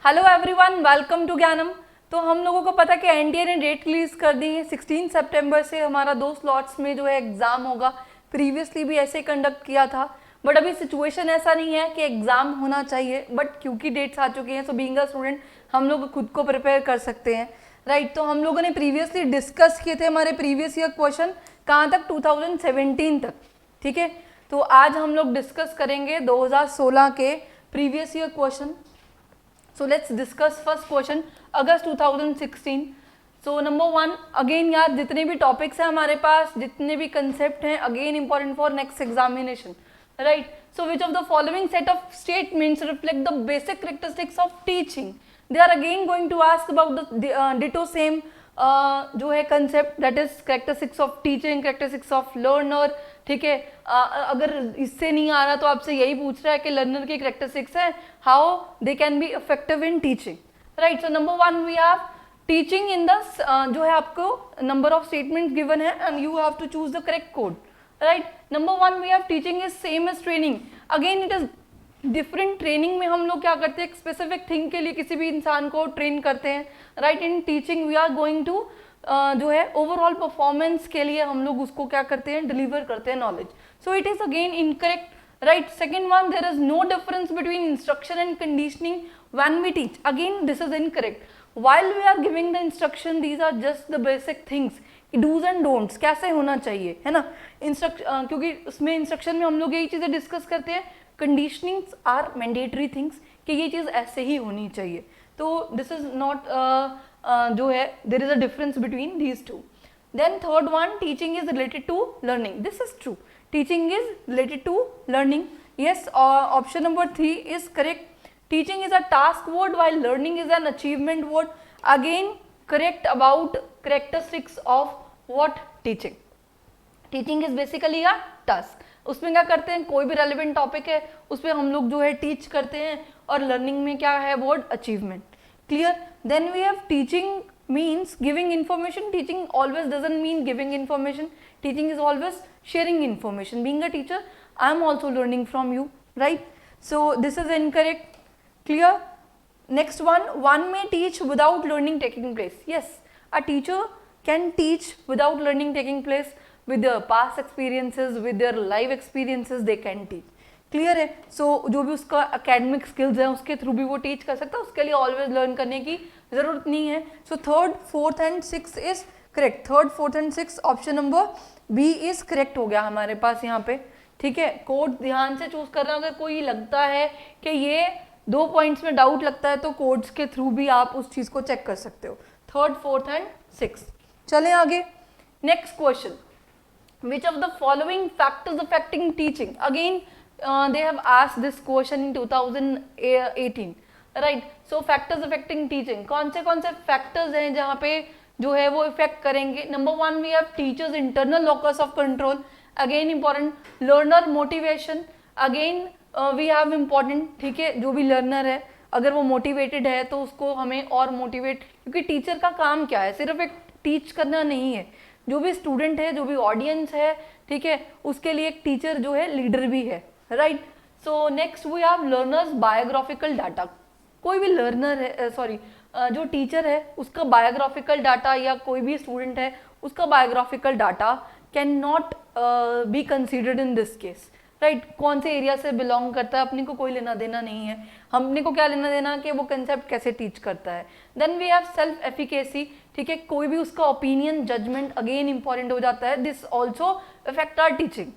Hello everyone, welcome to ज्ञानम। तो हम लोगों को पता है कि एनटीए ने डेट रिलीज कर दी है। 16 सितंबर से हमारा 2 स्लॉट्स में जो है एग्जाम होगा। प्रीवियसली भी ऐसे ही कंडक्ट किया था, बट अभी सिचुएशन ऐसा नहीं है कि एग्जाम होना चाहिए, बट क्योंकि डेट्स आ चुकी हैं, सो बीइंग अ स्टूडेंट हम लोग खुद को प्रिपेयर कर सकते हैं, राइट। तो हम लोगों ने प्रीवियसली डिस्कस किए थे हमारे प्रीवियस ईयर क्वेश्चन कहाँ तक, 2017 तक, ठीक है। तो आज हम लोग डिस्कस करेंगे 2016 के previous year question. So let's discuss first question, August 2016। So number 1, again यार जितने भी टॉपिक्स हैं हमारे पास, जितने भी कंसेप्ट हैं, again important for next examination, right. So which of the following set of statements reflect the basic characteristics of teaching. They are again going to ask about the ditto same जो है concept, that is characteristics of teaching, characteristics of learner, ठीक है। अगर इससे नहीं आ रहा तो आपसे यही पूछ रहा है कि लर्नर की कैरेक्टरिस्टिक्स है, how they can be effective in teaching, right. So number 1 we have teaching in the जो है आपको नंबर ऑफ स्टेटमेंट्स गिवन है and you have to choose the correct code, right. Number 1 we have teaching is same as training. Again it is different. Training में हम लोग क्या करते हैं, एक स्पेसिफिक थिंग के लिए किसी भी इंसान को ट्रेन करते हैं, right. In teaching we are going to जो है ओवरऑल परफॉर्मेंस के लिए हम लोग उसको क्या करते हैं, डिलीवर करते हैं knowledge. So it is again incorrect, right. Second one, there is no difference between instruction and conditioning when we teach. Again this is incorrect. while we are giving the instruction, these are just the basic things, do's and don'ts, कैसे होना चाहिए, है ना। क्योंकि उसमें instruction में हम लोग यही चीजें डिस्कस करते हैं। कंडीशनिंग्स आर मैंडेटरी थिंग्स, कि ये चीज ऐसे ही होनी चाहिए। तो दिस इज नॉट जो है, there is a difference between these two. Then third one, teaching is related to learning. This is true, teaching is related to learning. Yes, option number 3 is correct. Teaching is a task word while learning is an achievement word. Again correct about characteristics of what teaching. Teaching is basically a task. उसमें क्या करते हैं, कोई भी relevant topic है उसमें हम लोग जो है टीच करते हैं, और लर्निंग में क्या है word, achievement. Clear. Then we have teaching means giving information. Teaching always doesn't mean giving information. Teaching is always sharing information. Being a teacher, I am also learning from you, right? So this is incorrect. Clear. Next one may teach without learning taking place. Yes, a teacher can teach without learning taking place. With their past experiences, with their life experiences, they can teach. Clear है। So जो भी उसका academic skills है उसके through भी वो teach कर सकता है, उसके लिए always learn करने की जरूरत नहीं है। So third, fourth and sixth is correct. Third, fourth and sixth, option number B is correct हो गया हमारे पास यहाँ पे, ठीक है। कोड ध्यान से चूज करना। अगर कोई लगता है कि ये 2 पॉइंट्स में डाउट लगता है तो कोड्स के थ्रू भी आप उस चीज को चेक कर सकते हो। Third, fourth and six. चलें आगे। Next question, which of the following factors affecting teaching. Again they have asked this question in 2018, right. So factors affecting teaching, कौन से फैक्टर्स हैं जहाँ पे जो है वो इफेक्ट करेंगे। Number 1 we have teachers internal locus of control. Again important, learner motivation. Again we have important, ठीक है। जो भी लर्नर है अगर वो मोटिवेटेड है तो उसको हमें और मोटिवेट, क्योंकि टीचर का काम क्या है, सिर्फ एक टीच करना नहीं है। जो भी स्टूडेंट है, जो भी ऑडियंस है, ठीक है, उसके लिए एक टीचर जो है लीडर भी है, right. So next we have learners biographical data. कोई भी लर्नर है, जो टीचर है उसका बायोग्राफिकल डाटा, या कोई भी स्टूडेंट है उसका biographical data can not be considered in this case, right. कौन से एरिया से बिलोंग करता है अपने को कोई लेना देना नहीं है। हमने को क्या लेना देना कि वो कंसेप्ट कैसे टीच करता है। Then we have self efficacy, ठीक है। कोई भी उसका ओपिनियन, जजमेंट अगेन इंपॉर्टेंट हो जाता है। This also affect our teaching.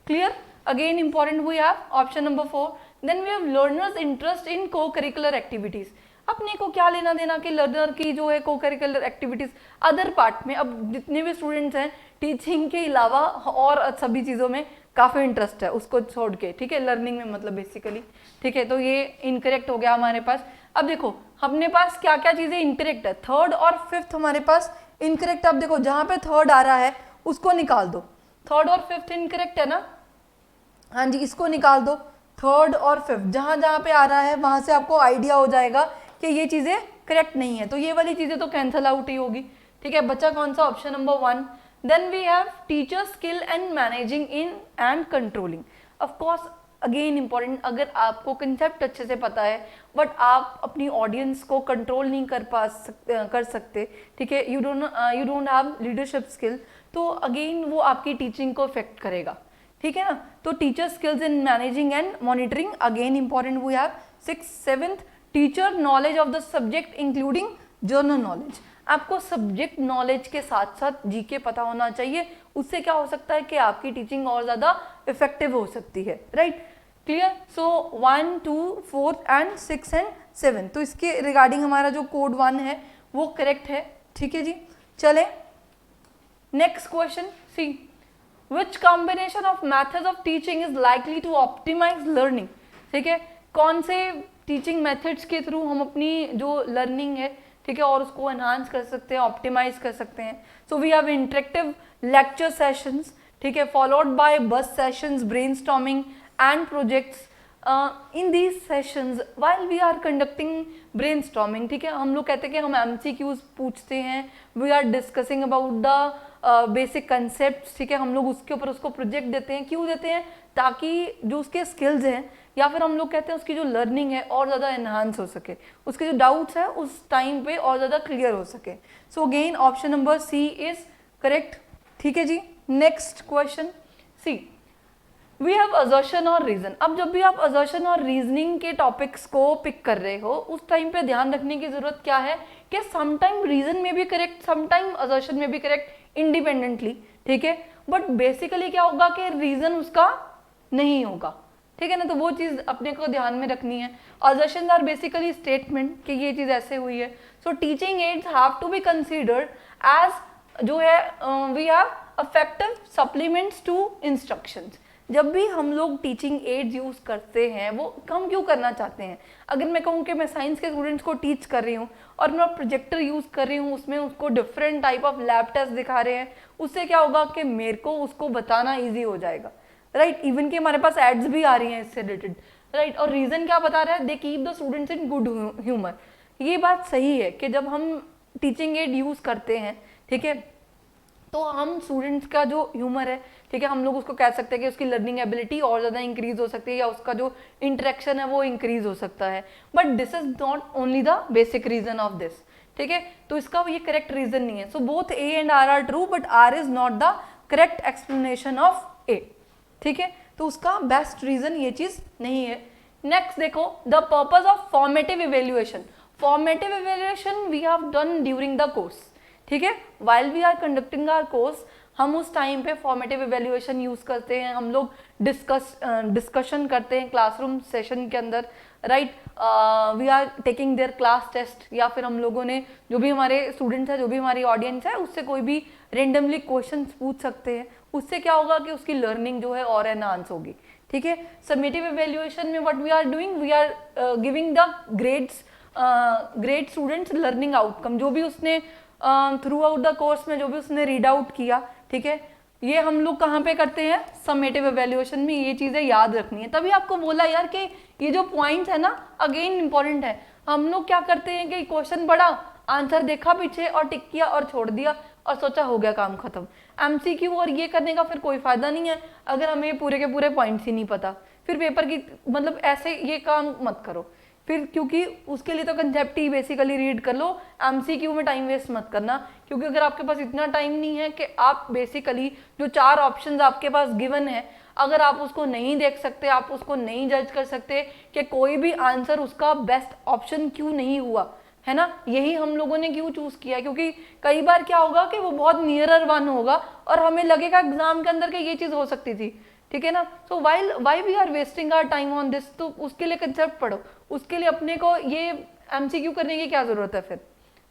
Clear. Again important we have option number 4। Then we have learners interest in co curricular activities. अपने को क्या लेना देना कि लर्नर की जो है को करिकुलर एक्टिविटीज अदर पार्ट में, अब जितने भी स्टूडेंट्स हैं टीचिंग के अलावा और सभी चीज़ों में काफ़ी इंटरेस्ट है उसको छोड़ के, ठीक है, लर्निंग में मतलब बेसिकली, ठीक है। तो ये इनकरेक्ट हो गया हमारे पास। अब देखो अपने पास क्या क्या चीज़ें इनकरेक्ट है। थर्ड और फिफ्थ हमारे पास इनकरेक्ट। अब देखो जहाँ पे थर्ड आ रहा है उसको निकाल दो। थर्ड और फिफ्थ इनकरेक्ट है ना, हाँ जी, इसको निकाल दो। थर्ड और फिफ्थ जहाँ जहाँ पे आ रहा है वहाँ से आपको आइडिया हो जाएगा कि ये चीज़ें करेक्ट नहीं है, तो ये वाली चीज़ें तो कैंसल आउट ही होगी, ठीक है। बच्चा कौन सा, option number 1। Then we have teacher skill and managing in and controlling. Of course again important, अगर आपको कंसेप्ट अच्छे से पता है बट आप अपनी ऑडियंस को कंट्रोल नहीं कर सकते, ठीक है, you don't have leadership skill, तो अगेन वो आपकी टीचिंग को इफेक्ट करेगा, ठीक है ना। तो teacher skills in managing and monitoring again important we have. 6th teacher knowledge of the subject including general knowledge, आपको सब्जेक्ट नॉलेज के साथ साथ जीके पता होना चाहिए, उससे क्या हो सकता है कि आपकी टीचिंग और ज़्यादा इफेक्टिव हो सकती है, right, clear. So 1, 2, 4 and 6 and 7, तो इसके रिगार्डिंग हमारा जो कोड 1 है वो करेक्ट है, ठीक है जी। चले next question, see which combination of methods of teaching is likely to optimize learning, ठीक है, कौन से टीचिंग मेथड्स के थ्रू हम अपनी जो लर्निंग है, ठीक है, और उसको एनहांस कर सकते हैं, ऑप्टिमाइज कर सकते हैं। So we have interactive lecture sessions, ठीक है, followed by buzz sessions, brainstorming and projects. In these sessions while we are conducting brainstorming, ठीक है, हम लोग कहते हैं कि हम एमसीक्यूज पूछते हैं, we are discussing about the basic concept, ठीक है, हम लोग उसके ऊपर उसको प्रोजेक्ट देते हैं, क्यों देते हैं, ताकि जो उसके स्किल्स हैं या फिर हम लोग कहते हैं उसकी जो लर्निंग है और ज़्यादा एनहांस हो सके, उसके जो डाउट्स है उस टाइम पे और ज़्यादा क्लियर हो सके। So again option number C is correct, ठीक है जी। Next question, C we have assertion और रीजन। अब जब भी आप असर्शन और रीजनिंग के टॉपिक्स को पिक कर रहे हो उस टाइम पे ध्यान रखने की जरूरत क्या है कि समटाइम रीजन में भी करेक्ट, समटाइम असर्शन में भी करेक्ट इंडिपेंडेंटली, ठीक है, बट बेसिकली क्या होगा कि रीजन उसका नहीं होगा, ठीक है ना, तो वो चीज अपने को ध्यान में रखनी है। असर्शंस आर बेसिकली स्टेटमेंट कि ये चीज ऐसे हुई है। So teaching aids have to be considered as जो है we have effective supplements to instructions. जब भी हम लोग टीचिंग एड्स यूज करते हैं वो हम क्यों करना चाहते हैं, अगर मैं कहूँ कि मैं साइंस के स्टूडेंट्स को टीच कर रही हूँ और मैं प्रोजेक्टर यूज कर रही हूँ, उसमें उसको different type of lab test दिखा रहे हैं, उससे क्या होगा कि मेरे को उसको बताना ईजी हो जाएगा, राइट, इवन कि हमारे पास एड्स भी आ रही हैं इससे रिलेटेड, राइट, और रीजन क्या बता रहा है, they keep the students in good humour. ये बात सही है कि जब हम टीचिंग एड यूज करते हैं, ठीक है, तो हम स्टूडेंट्स का जो ह्यूमर है, ठीक है, हम लोग उसको कह सकते हैं कि उसकी लर्निंग एबिलिटी और ज़्यादा इंक्रीज हो सकती है या उसका जो इंटरेक्शन है वो इंक्रीज हो सकता है, but this is not only the basic reason of this, ठीक है, तो इसका ये करेक्ट रीजन नहीं है। So both A and R are true but R is not the correct explanation of A, ठीक है, तो उसका बेस्ट रीजन ये चीज नहीं है। नेक्स्ट देखो, the purpose of formative evaluation. Formative evaluation we have done during the course, ठीक है, while we are conducting our course हम उस टाइम पे फॉर्मेटिव इवेल्युएशन यूज करते हैं, हम लोग डिस्कशन करते हैं क्लासरूम सेशन के अंदर, right, we are taking their class test, या फिर हम लोगों ने जो भी हमारे स्टूडेंट्स है, जो भी हमारी ऑडियंस है, उससे कोई भी रेंडमली क्वेश्चन पूछ सकते हैं, उससे क्या होगा कि उसकी लर्निंग जो है और एनहांस होगी, ठीक है। समेटिव इवेल्युएशन में what we are doing, we are giving the grades, grade students learning outcome, जो भी उसने थ्रू आउट द कोर्स में जो भी उसने रीड आउट किया, ठीक है, ये हम लोग कहाँ पे करते हैं, समेटिव इवेल्युएशन में। ये चीजें याद रखनी है, तभी आपको बोला यार कि ये जो पॉइंट्स है ना अगेन इंपॉर्टेंट है। हम लोग क्या करते हैं कि क्वेश्चन पढ़ा, आंसर देखा पीछे और टिक किया और छोड़ दिया और सोचा हो गया काम खत्म। एमसीक्यू और ये करने का फिर कोई फायदा नहीं है अगर हमें पूरे के पूरे पॉइंट्स ही नहीं पता, फिर पेपर की मतलब ऐसे ये काम मत करो फिर, क्योंकि उसके लिए तो कंसेप्ट ही बेसिकली रीड कर लो, एमसीक्यू में टाइम वेस्ट मत करना, क्योंकि अगर आपके पास इतना टाइम नहीं है कि आप बेसिकली जो 4 ऑप्शंस आपके पास गिवन है, अगर आप उसको नहीं देख सकते, आप उसको नहीं जज कर सकते कि कोई भी आंसर उसका बेस्ट ऑप्शन क्यों नहीं हुआ, है ना, यही हम लोगों ने क्यों चूज किया, क्योंकि कई बार क्या होगा कि वो बहुत नियरर वन होगा और हमें लगेगा एग्जाम के अंदर कि ये चीज हो सकती थी, ठीक है ना। So why we are wasting our time on this, तो उसके लिए कंसेप्ट पढ़ो, उसके लिए अपने को ये एमसीक्यू करने की क्या जरूरत है फिर,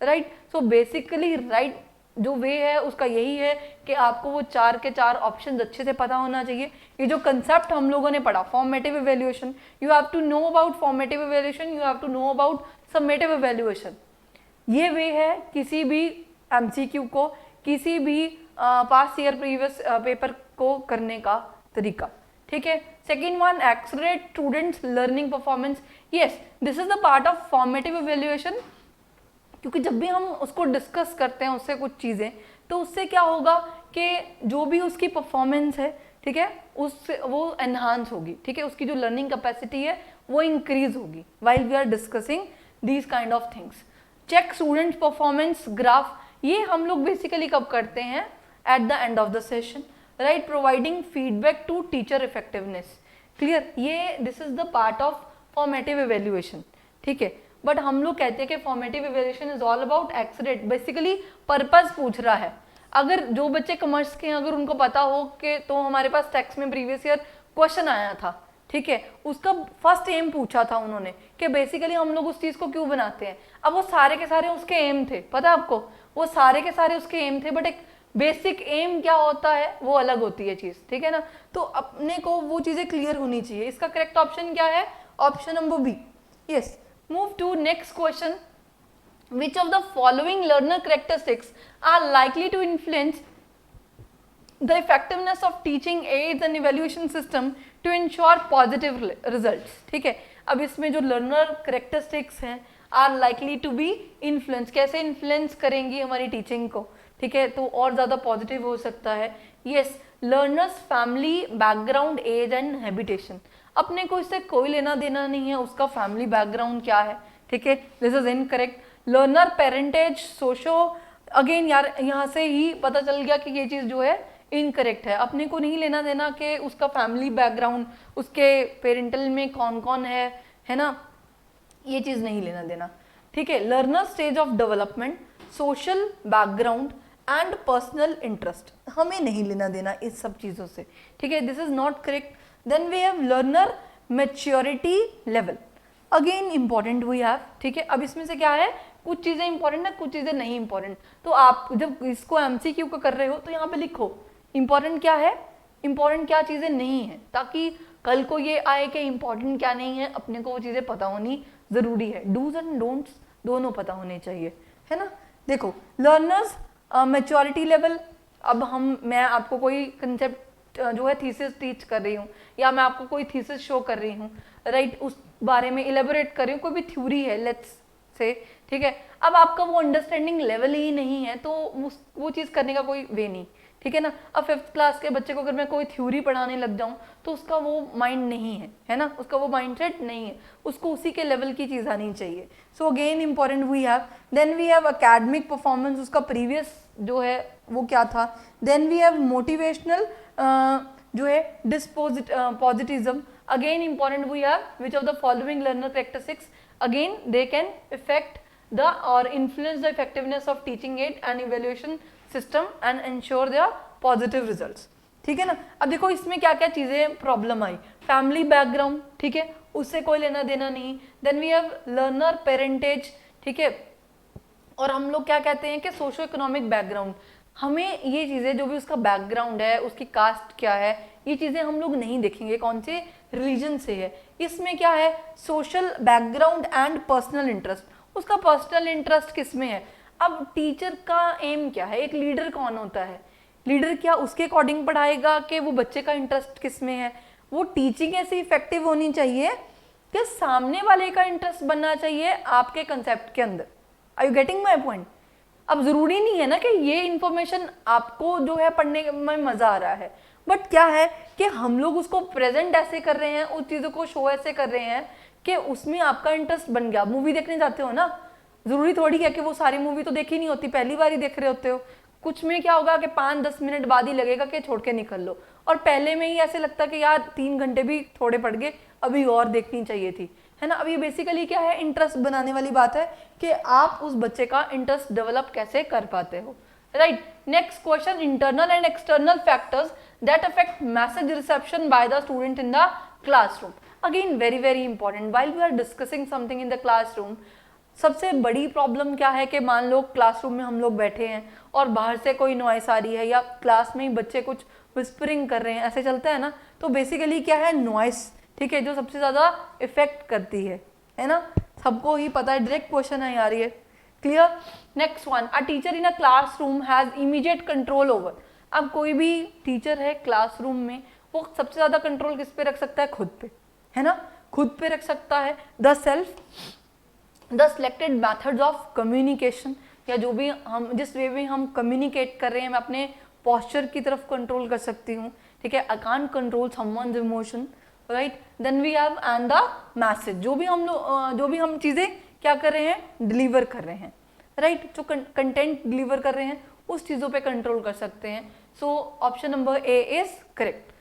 राइट। सो बेसिकली राइट जो वे है उसका यही है कि आपको वो 4 के 4 ऑप्शंस अच्छे से पता होना चाहिए। ये जो कंसेप्ट हम लोगों ने पढ़ा formative evaluation, you have to know about formative evaluation, you have to know about summative evaluation. ये वे है किसी भी एमसीक्यू को, किसी भी पास्ट ईयर प्रीवियस पेपर को करने का तरीका, ठीक है। Second one, accelerate students learning performance. Yes, this is the part of formative evaluation, क्योंकि जब भी हम उसको डिस्कस करते हैं उससे कुछ चीज़ें, तो उससे क्या होगा कि जो भी उसकी परफॉर्मेंस है, ठीक है, उससे वो एनहांस होगी, ठीक है, उसकी जो लर्निंग कैपेसिटी है वो इंक्रीज होगी while we are discussing these kind of things. Check student performance graph, ये हम लोग बेसिकली कब करते हैं, at the end of the session, right, providing feedback to teacher effectiveness, clear, ये this is the part of formative evaluation, ठीक है। But हम लोग कहते हैं कि formative evaluation is all about exert, basically purpose पूछ रहा है। अगर जो बच्चे कॉमर्स के हैं अगर उनको पता हो कि तो हमारे पास टेक्स्ट में प्रीवियस ईयर क्वेश्चन आया था, ठीक है, उसका फर्स्ट एम पूछा था उन्होंने कि बेसिकली हम लोग उस चीज को क्यों बनाते हैं। अब वो सारे के सारे उसके एम थे, पता है आपको, वो सारे के सारे उसके एम थे, बट एक बेसिक एम क्या होता है वो अलग होती है चीज, ठीक है ना। तो अपने को वो चीजें क्लियर होनी चाहिए। इसका करेक्ट ऑप्शन क्या है, option number B, yes. Move to next question, which of the following learner characteristics are likely to influence the effectiveness of teaching aids and evaluation system to ensure positive results, ठीक है। अब इसमें जो learner characteristics हैं are likely to be influence, कैसे influence करेंगी हमारी teaching को, ठीक है, तो और ज़्यादा positive हो सकता है। yes, learners family background age and habitation, अपने को इससे कोई लेना देना नहीं है उसका फैमिली बैकग्राउंड क्या है, ठीक है, this is incorrect. Learner parentage socio, again यार यहाँ से ही पता चल गया कि ये चीज़ जो है इनकरेक्ट है, अपने को नहीं लेना देना कि उसका फैमिली बैकग्राउंड, उसके पेरेंटल में कौन कौन है ना, ये चीज़ नहीं लेना देना, ठीक है। Learner stage of development, social background and personal interest, हमें नहीं लेना देना इस सब चीज़ों से, ठीक है, this is not correct. Then we have learner maturity level, again important we have, ठीक है। अब इसमें से क्या है, कुछ चीज़ें इंपॉर्टेंट है, कुछ चीज़ें नहीं इंपॉर्टेंट, तो आप जब इसको एमसीक्यू का कर रहे हो तो यहाँ पे लिखो इंपॉर्टेंट क्या है, इंपॉर्टेंट क्या चीज़ें नहीं है, ताकि कल को ये आए कि इंपॉर्टेंट क्या नहीं है, अपने को वो चीज़ें पता होनी ज़रूरी है, डूज एंड डोंट्स दोनों पता होने चाहिए, है ना। देखो लर्नर्स मैच्योरिटी लेवल, अब मैं आपको कोई कंसेप्ट जो है थीसिस टीच कर रही हूँ या मैं आपको कोई थीसिस शो कर रही हूँ, राइट, उस बारे में इलेबोरेट कर रही हूँ, कोई भी थ्योरी है लेट्स से, ठीक है। अब आपका वो अंडरस्टैंडिंग लेवल ही नहीं है तो वो चीज़ करने का कोई वे नहीं, ठीक है ना। अब 5th क्लास के बच्चे को अगर मैं कोई थ्योरी पढ़ाने लग जाऊँ तो उसका वो माइंड नहीं है ना, उसका वो माइंडसेट नहीं है, उसको उसी के लेवल की चीज़ आनी चाहिए। So again important we have, then we have academic performance, उसका प्रीवियस जो है वो क्या था। देन वी हैव मोटिवेशनल जो है positivism, again important we have which of the following learner characteristics again they can affect the और influence the effectiveness of teaching aid and evaluation system and ensure their positive results, ठीक है ना। अब देखो इसमें क्या क्या चीज़ें प्रॉब्लम आई, फैमिली बैकग्राउंड, ठीक है, उससे कोई लेना देना नहीं। Then we have learner parentage, ठीक है, और हम लोग क्या कहते हैं कि सोशो इकोनॉमिक बैकग्राउंड, हमें ये चीज़ें जो भी उसका बैकग्राउंड है, उसकी कास्ट क्या है, ये चीज़ें हम लोग नहीं देखेंगे कौन से रिलीजन से है। इसमें क्या है, social background and personal interest, उसका पर्सनल इंटरेस्ट किस में है। अब टीचर का एम क्या है, एक लीडर कौन होता है, लीडर क्या उसके अकॉर्डिंग पढ़ाएगा कि वो बच्चे का इंटरेस्ट किस में है। वो टीचिंग ऐसी इफेक्टिव होनी चाहिए कि सामने वाले का इंटरेस्ट बनना चाहिए आपके कंसेप्ट के अंदर। Are you getting my point. अब जरूरी नहीं है ना कि ये इन्फॉर्मेशन आपको जो है पढ़ने में मजा आ रहा है, बट क्या है कि हम लोग उसको प्रेजेंट ऐसे कर रहे हैं, उस चीज़ों को शो ऐसे कर रहे हैं कि उसमें आपका इंटरेस्ट बन गया। मूवी देखने जाते हो ना, जरूरी थोड़ी है कि वो सारी मूवी तो देखी नहीं होती, पहली बार ही देख रहे होते हो। कुछ में क्या होगा कि 5-10 मिनट बाद ही लगेगा कि छोड़ के निकल लो, और पहले में ही ऐसे लगता कि यार 3 घंटे भी थोड़े पड़ गए, अभी और देखनी चाहिए थी, है ना। अब ये बेसिकली क्या है, इंटरेस्ट बनाने वाली बात है कि आप उस बच्चे का इंटरेस्ट डेवलप कैसे कर पाते हो, right. Next question, internal and external factors that affect message reception by the student in the classroom. Again very very important, while we are discussing something in the classroom, सबसे बड़ी problem क्या है कि मान लो क्लासरूम में हम लोग बैठे हैं और बाहर से कोई नॉइस आ रही है या क्लास में ही बच्चे कुछ विस्परिंग कर रहे हैं, ऐसे चलता है ना, तो बेसिकली क्या है, नॉइस, ठीक है, जो सबसे ज़्यादा इफेक्ट करती है ना, सबको ही पता है। डायरेक्ट क्वेश्चन है यार ये, clear. Next one, a teacher in a classroom has immediate control over. अब कोई भी टीचर है क्लासरूम में, वो सबसे ज़्यादा कंट्रोल किस पे रख सकता है, खुद पे, है ना, खुद पे रख सकता है। The selected methods of communication, या जो भी हम जिस वे में हम कम्युनिकेट कर रहे हैं, मैं अपने पॉस्चर की तरफ कंट्रोल कर सकती हूँ, ठीक है, I can't control someone's emotion, right. Then we have and the message, जो भी हम चीजें क्या कर रहे हैं, डिलीवर कर रहे हैं, राइट। जो कंटेंट डिलीवर कर रहे हैं उस चीजों पे कंट्रोल कर सकते हैं। So option number A is correct.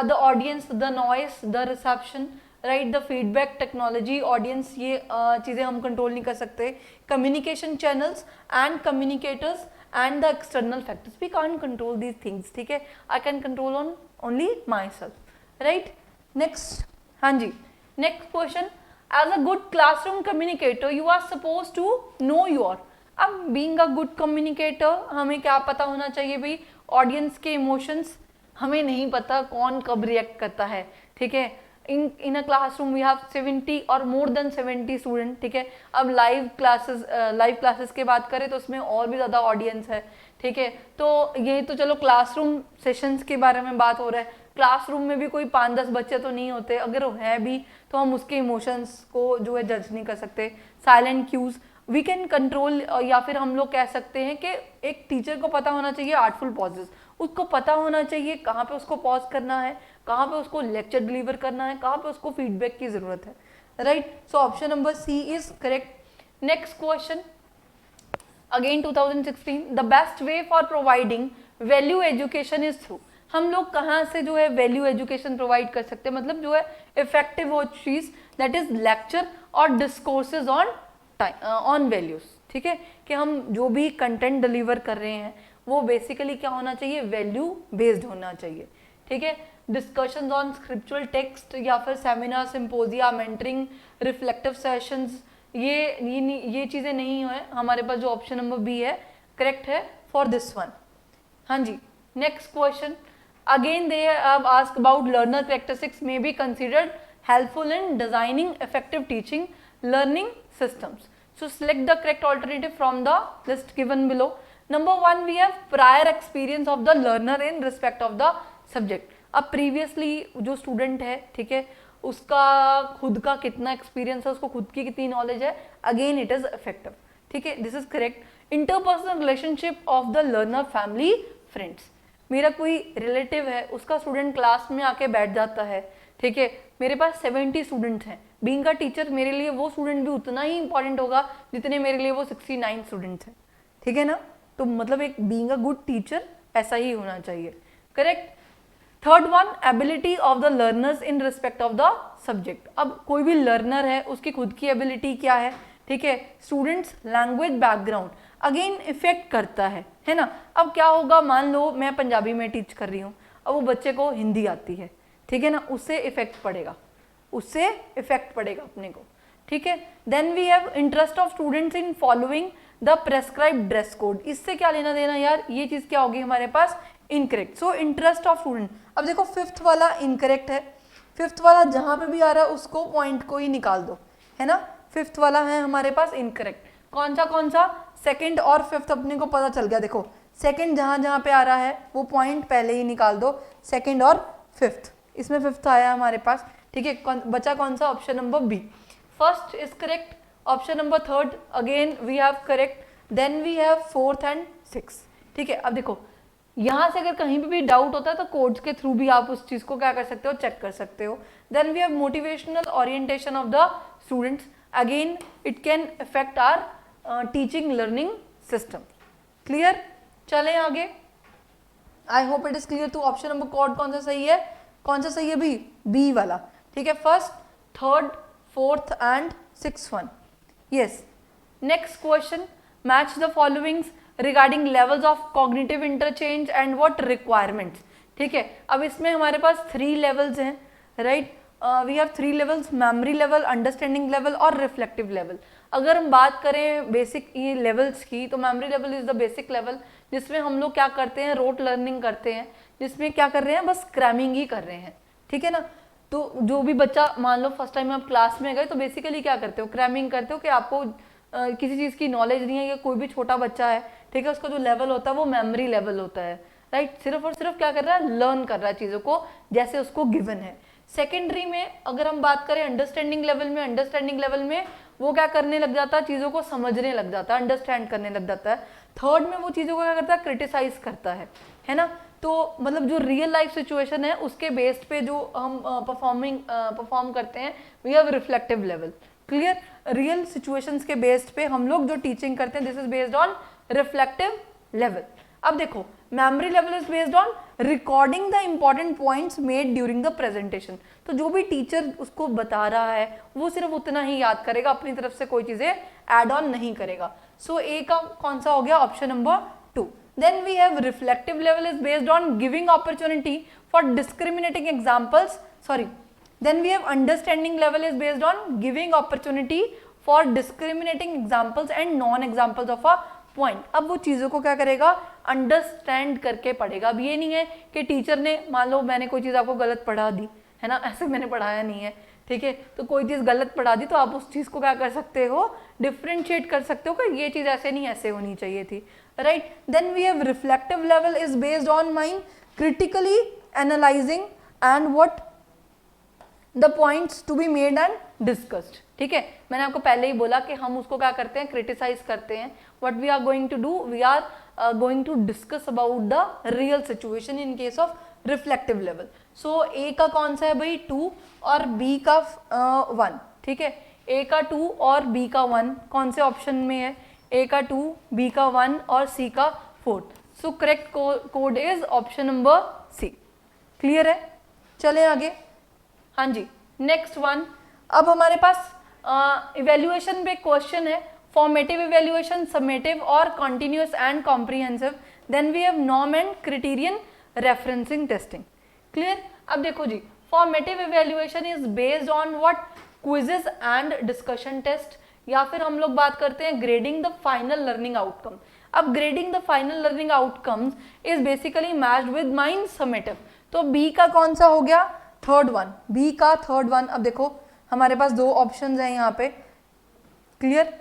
The audience, the noise, the reception, right, the feedback, technology, audience, ये चीजें हम कंट्रोल नहीं कर सकते। Communication channels and communicators and the external factors, we can't control these things, ठीक है, I can control on only myself, right. Next, हाँ जी, next question, as a good classroom communicator you are suppose to know your. अब being a good communicator हमें क्या पता होना चाहिए भाई, ऑडियंस के इमोशंस हमें नहीं पता कौन कब रिएक्ट करता है, ठीक है। इन अ क्लासरूम वी हैव 70 और मोर देन 70 स्टूडेंट, ठीक है। अब लाइव क्लासेस की बात करें तो उसमें और भी ज़्यादा ऑडियंस है, ठीक है। तो ये तो चलो क्लासरूम सेशंस के बारे में बात हो रहा है, क्लासरूम में भी कोई 5-10 बच्चे तो नहीं होते, अगर वो है भी तो हम उसके इमोशंस को जो है जज नहीं कर सकते। Silent cues we can control, या फिर हम लोग कह सकते हैं कि एक टीचर को पता होना चाहिए आर्टफुल पॉजेस, उसको पता होना चाहिए कहाँ पे उसको पॉज करना है, कहाँ पे उसको लेक्चर डिलीवर करना है, कहाँ पे उसको फीडबैक की जरूरत है, right. So option number C is correct. Next question, again 2016, the best way for providing value education is through. हम लोग कहाँ से जो है वैल्यू एजुकेशन प्रोवाइड कर सकते हैं, मतलब जो है इफेक्टिव हो चीज, दैट इज लेक्चर और डिस्कोर्सेज ऑन वैल्यूज, ठीक है, कि हम जो भी कंटेंट डिलीवर कर रहे हैं वो बेसिकली क्या होना चाहिए, वैल्यू बेस्ड होना चाहिए, ठीक है। डिस्कशंस ऑन स्क्रिप्चुअल टेक्स्ट या फिर seminar, symposia, mentoring, reflective sessions, ये चीजें नहीं है हमारे पास। जो ऑप्शन नंबर बी है करेक्ट है फॉर दिस वन, हाँ जी। Next question, again they have asked about learner characteristics may be considered helpful in designing effective teaching learning systems. So select the correct alternative from the list given below. Number 1 we have prior experience of the learner in respect of the subject. अब previously जो student है, ठीक है, उसका खुद का कितना experience है, उसको खुद की कितनी knowledge है, again it is effective, ठीक है, this is correct. Interpersonal relationship of the learner, family, friends. मेरा कोई रिलेटिव है, उसका स्टूडेंट क्लास में आके बैठ जाता है, ठीक है, मेरे पास 70 स्टूडेंट्स हैं, बीइंग का टीचर मेरे लिए वो स्टूडेंट भी उतना ही इंपॉर्टेंट होगा जितने मेरे लिए वो 69 स्टूडेंट्स हैं, ठीक है ना। तो मतलब एक बीइंग अ गुड टीचर ऐसा ही होना चाहिए, correct. Third one, ability of the learners in respect of the subject. अब कोई भी लर्नर है उसकी खुद की एबिलिटी क्या है, ठीक है, students language background again effect करता है ना। अब क्या होगा, मान लो मैं पंजाबी में टीच कर रही हूँ, अब वो बच्चे को हिंदी आती है, ठीक है ना, उससे इफेक्ट पड़ेगा, उससे इफेक्ट पड़ेगा अपने को, ठीक है। Then we have interest of students in following the prescribed dress code. इससे क्या लेना देना यार, ये चीज क्या होगी हमारे पास, incorrect. So interest of student, अब देखो फिफ्थ वाला इनकरेक्ट है, फिफ्थ वाला जहां पे भी आ रहा है उसको पॉइंट को ही निकाल दो, है ना। फिफ्थ वाला है हमारे पास इनकरेक्ट। कौन सा, सेकंड और फिफ्थ अपने को पता चल गया। देखो सेकंड जहां जहां पे आ रहा है वो पॉइंट पहले ही निकाल दो, सेकंड और फिफ्थ, इसमें फिफ्थ आया हमारे पास, ठीक है। बचा कौन सा, option number B, first is correct. Option number third again we have correct, then we have fourth and six, ठीक है। अब देखो यहाँ से अगर कहीं पे भी डाउट होता है तो कोड्स के थ्रू भी आप उस चीज को क्या कर सकते हो, चेक कर सकते हो। Then we have motivational orientation of the students, again it can affect our teaching learning system. Clear, चलें आगे। I hope it is clear. To option number code कौन सा सही है, कौन सा सही है, बी वाला, ठीक है। First, third, fourth and six one, yes. Next question, match the followings regarding levels of cognitive interchange and what requirements, ठीक है। अब इसमें हमारे पास 3 लेवल्स हैं, राइट। We have 3 levels, memory level, understanding level और रिफ्लेक्टिव लेवल। अगर हम बात करें बेसिक ये लेवल्स की, तो memory level is the basic level, जिसमें हम लोग क्या करते हैं, रोट लर्निंग करते हैं, जिसमें क्या कर रहे हैं, बस क्रैमिंग ही कर रहे हैं, ठीक है ना। तो जो भी बच्चा, मान लो फर्स्ट टाइम आप क्लास में गए तो बेसिकली क्या करते हो, क्रैमिंग करते हो कि आपको किसी चीज़ की नॉलेज नहीं है, या कोई भी छोटा बच्चा है, ठीक है, उसका जो लेवल होता है वो मेमोरी लेवल होता है, राइट। सिर्फ और सिर्फ क्या कर रहा है, लर्न कर रहा है चीज़ों को जैसे उसको गिवन है। सेकेंडरी में अगर हम बात करें अंडरस्टैंडिंग लेवल में वो क्या करने लग जाता है, चीज़ों को समझने लग जाता है, अंडरस्टैंड करने लग जाता है। थर्ड में वो चीज़ों को क्या करता है, क्रिटिसाइज करता है ना। तो मतलब जो रियल लाइफ सिचुएशन है उसके बेस्ड पे जो हम परफॉर्म करते हैं we have reflective level. Clear? Real situations के बेस्ड पे हम लोग जो टीचिंग करते हैं this is based on reflective level. अब देखो memory level is based on recording the important points made during the presentation. तो जो भी टीचर उसको बता रहा है वो सिर्फ उतना ही याद करेगा, अपनी तरफ से कोई चीजें एड ऑन नहीं करेगा। सो ए का कौन सा हो गया? Option number 2। Then we have reflective level is based on giving opportunity for discriminating examples. Sorry. Then we have understanding level is based on giving opportunity for discriminating examples and non-examples of a point. अब वो चीज़ों को क्या करेगा? Understand करके पढ़ेगा। अब ये नहीं है कि टीचर ने, मान लो मैंने कोई चीज़ आपको गलत पढ़ा दी है ना, ऐसे मैंने पढ़ाया नहीं है, ठीक है, तो कोई चीज़ गलत पढ़ा दी तो आप उस चीज़ को क्या कर सकते हो? डिफ्रेंशिएट कर सकते हो कि ये चीज़ ऐसे नहीं ऐसे होनी चाहिए थी, right. Then we have reflective level is based on mind critically analysing and what the points to be made and discussed. ठीक है, मैंने आपको पहले ही बोला कि हम उसको क्या करते हैं? क्रिटिसाइज करते हैं। What we are going to do, we are going to discuss about the real situation in case of reflective level. So A का कौन सा है भाई? 2 और बी का 1। ठीक है, ए का 2 और बी का 1 कौन से ऑप्शन में है? ए का 2, बी का 1 और सी का 4। So correct code is option number C. Clear है? चले आगे। हाँ जी, नेक्स्ट वन। अब हमारे पास इवेल्युएशन पे क्वेश्चन है, फॉर्मेटिव इवेल्युएशन, समेटिव और continuous and comprehensive. Then we have norm and criterion referencing testing. Clear? अब देखो जी, formative evaluation is based on what? Quizzes and discussion test, या फिर हम लोग बात करते हैं grading the final learning outcome. अब grading the final learning outcomes is basically matched with mine summative. तो बी का कौन सा हो गया? थर्ड वन, बी का थर्ड वन। अब देखो हमारे पास 2 ऑप्शंस हैं यहाँ पे। Clear?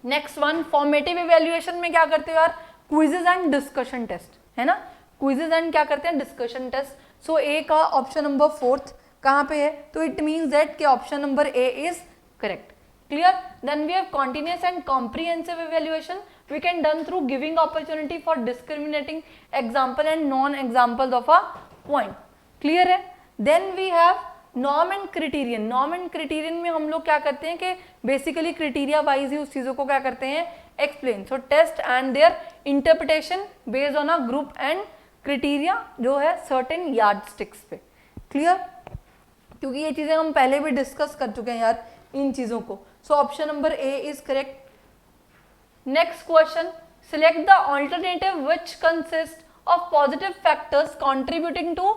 Next one, formative evaluation में क्या करते हो यार? क्विजेस एंड डिस्कशन टेस्ट, है ना, क्विजेस एंड क्या करते हैं? Discussion test. सो ए का ऑप्शन नंबर 4 कहाँ पे है? तो इट मीन्स दैट कि option number A is correct. Clear? Then we have continuous and comprehensive evaluation. We can done through giving opportunity for discriminating example and non-examples of a point. Clear है? Then we have norm and criterion. Norm and criterion में हम लोग क्या करते हैं कि basically criteria wise ही उस चीज़ों को क्या करते हैं? Explain. So test and their interpretation based on a group and criteria जो है certain yardsticks पे. Clear? क्योंकि ये चीज़ें हम पहले भी डिस्कस कर चुके हैं यार इन चीज़ों को। So option number A is correct. Next question, select the alternative which consists of positive factors contributing to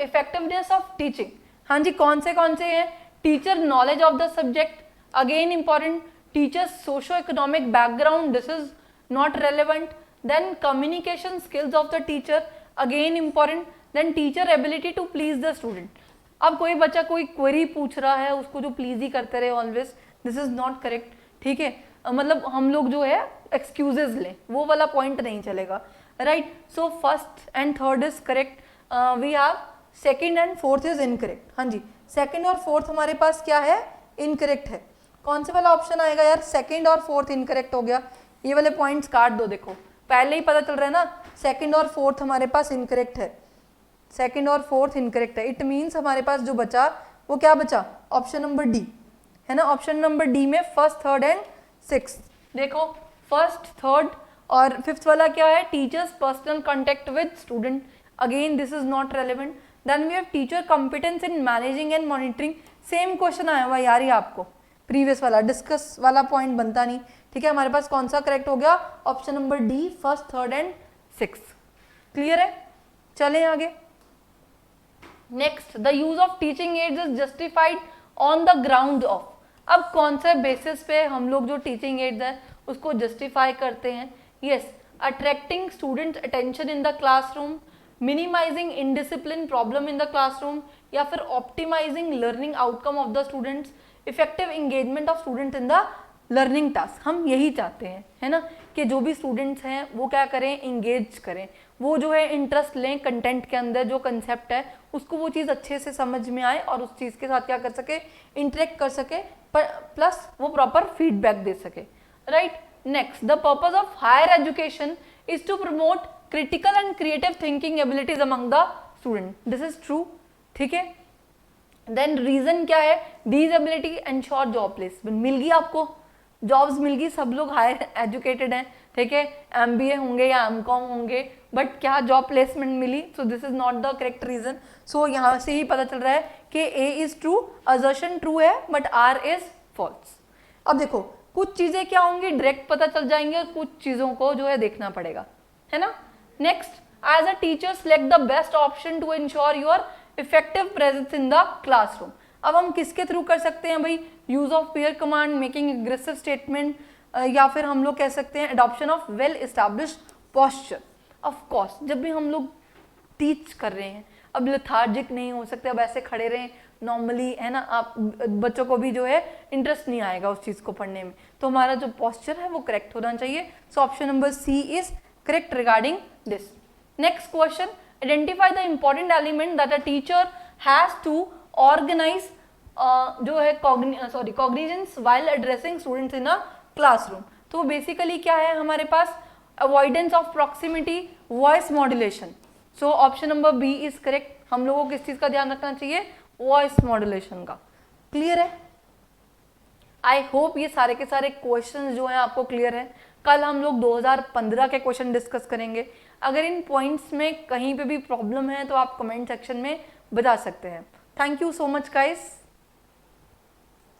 effectiveness of teaching. हाँ जी, कौन से हैं? Teacher knowledge of the subject, again important. Teacher socio-economic background, this is not relevant. Then communication skills of the teacher, again important. Then teacher ability to please the student. अब कोई बच्चा कोई query पूछ रहा है, उसको जो प्लीज ही करते रहे always, this is not correct. ठीक है, मतलब हम लोग जो है एक्सक्यूजेज लें, वो वाला पॉइंट नहीं चलेगा, right. So first and third is correct, we have second and fourth is incorrect. हाँ जी, सेकंड और फोर्थ हमारे पास क्या है? इनकरेक्ट है। कौन से वाला ऑप्शन आएगा यार? सेकंड और फोर्थ इनकरेक्ट हो गया। ये वाले पॉइंट्स काट दो, देखो पहले ही पता चल रहा है ना, सेकंड और फोर्थ हमारे पास इनकरेक्ट है, सेकंड और फोर्थ इनकरेक्ट है। इट मीन्स हमारे पास जो बचा वो क्या बचा? ऑप्शन नंबर डी, है ना। ऑप्शन नंबर डी में फर्स्ट, थर्ड एंड सिक्स्थ। देखो फर्स्ट, थर्ड और फिफ्थ वाला क्या है? Teachers personal contact with student, again this is not relevant. Then we have teacher competence in managing and monitoring. Same question आया हुआ यार, ये आपको प्रीवियस वाला डिस्कस वाला पॉइंट बनता नहीं। ठीक है, हमारे पास कौन सा करेक्ट हो गया? Option number D, first, third and sixth. Clear है? चलें आगे। Next, the use of teaching ads is justified on the ground of. अब कौन से बेसिस पे हम लोग जो टीचिंग एड्स है उसको जस्टिफाई करते हैं? Yes, attracting students attention in the classroom, minimising indiscipline problem in the classroom, या फिर optimising learning outcome of the students, effective engagement of students in the learning task. हम यही चाहते हैं, है ना, कि जो भी स्टूडेंट्स हैं वो क्या करें? इंगेज करें, वो जो है इंटरेस्ट लें कंटेंट के अंदर, जो कंसेप्ट है उसको वो चीज़ अच्छे से समझ में आए और उस चीज़ के साथ क्या कर सके? इंटरेक्ट कर सके, प्लस वो प्रॉपर फीडबैक दे सके, right. Next, the purpose of higher education is to promote critical and creative thinking abilities among the student, this is true, ठीक है। देन रीजन क्या है, these ability ensure job placement, मिल गई आपको, जॉब्स मिल गई, सब लोग हायर एजुकेटेड हैं, ठीक है, MBA होंगे या MCOM होंगे, बट क्या जॉब प्लेसमेंट मिली, so this is not the correct reason. So यहाँ से ही पता चल रहा है कि A is true, assertion true है, बट R इज फॉल्स। अब देखो कुछ चीजें क्या होंगी डायरेक्ट पता चल जाएंगे और कुछ चीजों को जो है देखना पड़ेगा, है ना। Next, as a teacher select the best option to ensure your effective presence in the classroom. अब हम किसके थ्रू कर सकते हैं भाई, use of pair command, making aggressive statement, या फिर हम लोग कह सकते हैं adoption of well established posture. Of course जब भी हम लोग टीच कर रहे हैं, अब लेथार्जिक नहीं हो सकते, अब ऐसे खड़े रहें नॉर्मली, है ना, आप बच्चों को भी जो है इंटरेस्ट नहीं आएगा उस चीज को पढ़ने में, तो हमारा जो पोस्चर है वो करेक्ट होना चाहिए। So option number C is correct regarding this. Next question, identify the important element that a teacher has to organise जो है cognizance while addressing students in a classroom. तो बेसिकली क्या है हमारे पास, avoidance of proximity, voice modulation. So option number B is correct. हम लोगों को किस चीज का ध्यान रखना चाहिए, वॉइस मॉड्यूलेशन का। क्लियर है, आई होप ये सारे के सारे क्वेश्चंस जो हैं आपको क्लियर है। कल हम लोग 2015 के क्वेश्चन डिस्कस करेंगे। अगर इन पॉइंट्स में कहीं पे भी प्रॉब्लम है तो आप कमेंट सेक्शन में बता सकते हैं। Thank you so much guys.